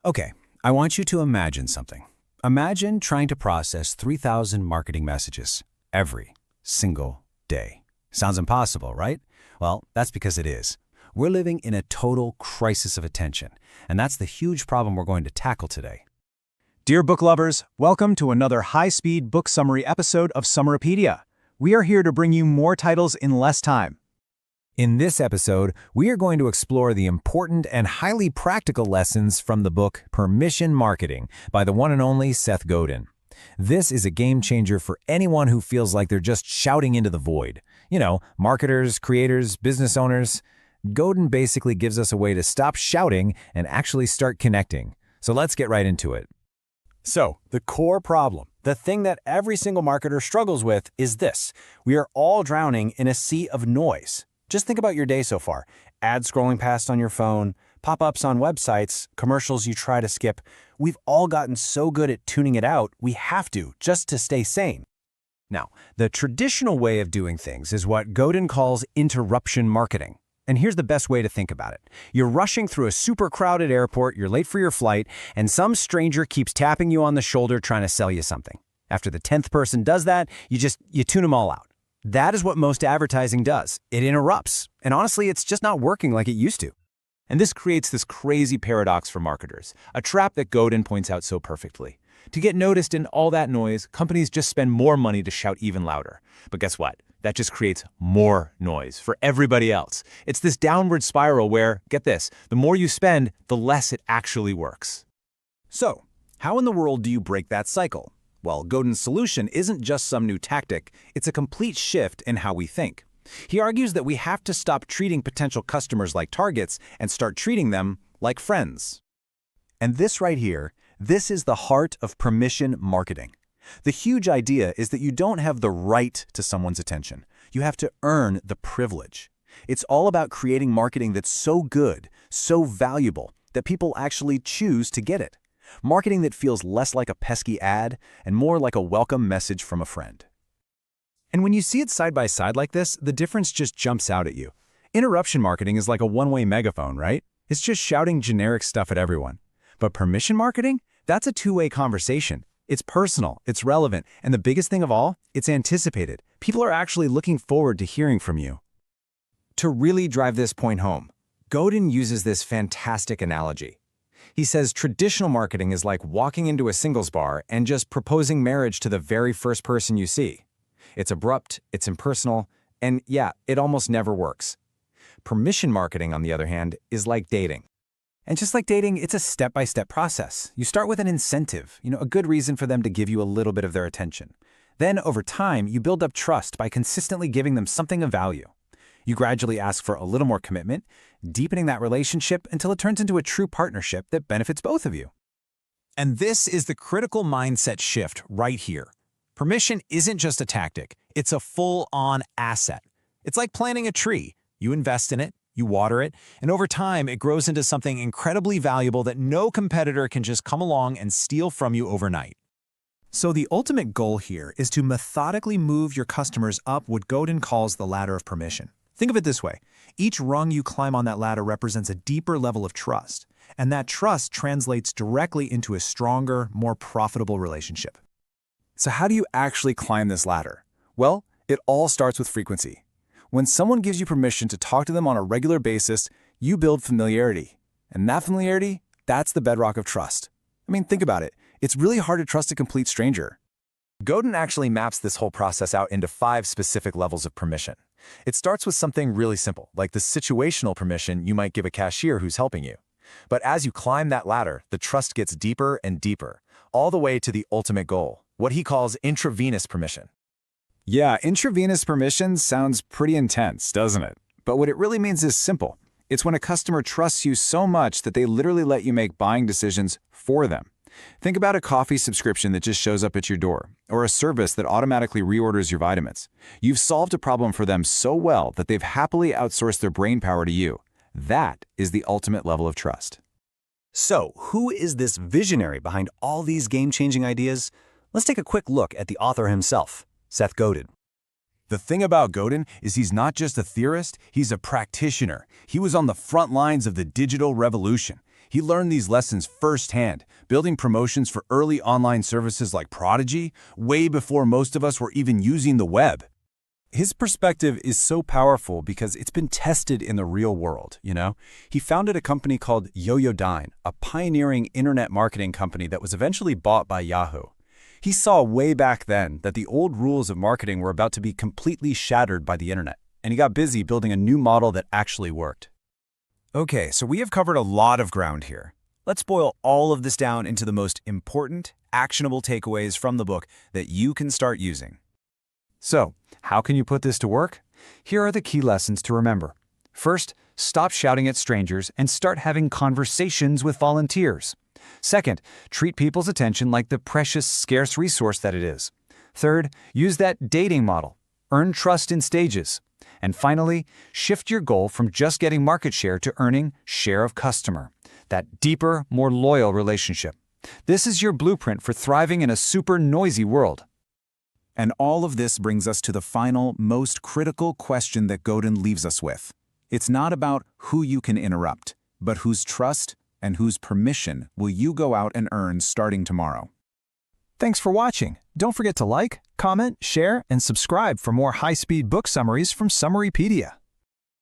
Okay, I want you to imagine something. Imagine trying to process 3,000 marketing messages every single day. Sounds impossible, right? Well, that's because it is. We're living in a total crisis of attention, and that's the huge problem we're going to tackle today. Dear book lovers, welcome to another high-speed book summary episode of Summaropedia. We are here to bring you more titles in less time. In this episode, we are going to explore the important and highly practical lessons from the book Permission Marketing by the one and only Seth Godin. This is a game changer for anyone who feels like they're just shouting into the void. You know, marketers, creators, business owners. Godin basically gives us a way to stop shouting and actually start connecting. So let's get right into it. So, the core problem, the thing that every single marketer struggles with, is this. We are all drowning in a sea of noise. Just think about your day so far. Ads scrolling past on your phone, pop-ups on websites, commercials you try to skip. We've all gotten so good at tuning it out, we have to, just to stay sane. Now, the traditional way of doing things is what Godin calls interruption marketing. And here's the best way to think about it. You're rushing through a super crowded airport, you're late for your flight, and some stranger keeps tapping you on the shoulder trying to sell you something. After the 10th person does that, you tune them all out. That is what most advertising does. It interrupts. And honestly, it's just not working like it used to. And this creates this crazy paradox for marketers, a trap that Godin points out so perfectly. To get noticed in all that noise, companies just spend more money to shout even louder. But guess what? That just creates more noise for everybody else. It's this downward spiral where, get this, the more you spend, the less it actually works. So, how in the world do you break that cycle? Well, Godin's solution isn't just some new tactic, it's a complete shift in how we think. He argues that we have to stop treating potential customers like targets and start treating them like friends. And this right here, this is the heart of permission marketing. The huge idea is that you don't have the right to someone's attention. You have to earn the privilege. It's all about creating marketing that's so good, so valuable, that people actually choose to get it. Marketing that feels less like a pesky ad and more like a welcome message from a friend. And when you see it side by side like this, the difference just jumps out at you. Interruption marketing is like a one-way megaphone, right? It's just shouting generic stuff at everyone. But permission marketing? That's a two-way conversation. It's personal, it's relevant, and the biggest thing of all, it's anticipated. People are actually looking forward to hearing from you. To really drive this point home, Godin uses this fantastic analogy. He says traditional marketing is like walking into a singles bar and just proposing marriage to the very first person you see. It's abrupt, it's impersonal, and yeah, it almost never works. Permission marketing, on the other hand, is like dating. And just like dating, it's a step-by-step process. You start with an incentive, a good reason for them to give you a little bit of their attention. Then, over time, you build up trust by consistently giving them something of value. You gradually ask for a little more commitment, deepening that relationship until it turns into a true partnership that benefits both of you. And this is the critical mindset shift right here. Permission isn't just a tactic, it's a full-on asset. It's like planting a tree. You invest in it, you water it, and over time it grows into something incredibly valuable that no competitor can just come along and steal from you overnight. So the ultimate goal here is to methodically move your customers up what Godin calls the ladder of permission. Think of it this way. Each rung you climb on that ladder represents a deeper level of trust, and that trust translates directly into a stronger, more profitable relationship. So how do you actually climb this ladder? Well, it all starts with frequency. When someone gives you permission to talk to them on a regular basis, you build familiarity. And that familiarity, that's the bedrock of trust. I mean, think about it. It's really hard to trust a complete stranger. Godin actually maps this whole process out into 5 specific levels of permission. It starts with something really simple, like the situational permission you might give a cashier who's helping you. But as you climb that ladder, the trust gets deeper and deeper, all the way to the ultimate goal, what he calls intravenous permission. Yeah, intravenous permission sounds pretty intense, doesn't it? But what it really means is simple. It's when a customer trusts you so much that they literally let you make buying decisions for them. Think about a coffee subscription that just shows up at your door, or a service that automatically reorders your vitamins. You've solved a problem for them so well that they've happily outsourced their brain power to you. That is the ultimate level of trust. So, who is this visionary behind all these game-changing ideas? Let's take a quick look at the author himself, Seth Godin. The thing about Godin is he's not just a theorist, he's a practitioner. He was on the front lines of the digital revolution. He learned these lessons firsthand, building promotions for early online services like Prodigy, way before most of us were even using the web. His perspective is so powerful because it's been tested in the real world, you know? He founded a company called Yoyodyne, a pioneering internet marketing company that was eventually bought by Yahoo. He saw way back then that the old rules of marketing were about to be completely shattered by the internet, and he got busy building a new model that actually worked. Okay, so we have covered a lot of ground here. Let's boil all of this down into the most important, actionable takeaways from the book that you can start using. So, how can you put this to work? Here are the key lessons to remember. First, stop shouting at strangers and start having conversations with volunteers. Second, treat people's attention like the precious, scarce resource that it is. Third, use that dating model. Earn trust in stages. And finally, shift your goal from just getting market share to earning share of customer. That deeper, more loyal relationship. This is your blueprint for thriving in a super noisy world. And all of this brings us to the final, most critical question that Godin leaves us with. It's not about who you can interrupt, but whose trust and whose permission will you go out and earn starting tomorrow. Thanks for watching. Don't forget to like, comment, share, and subscribe for more high-speed book summaries from Summarypedia.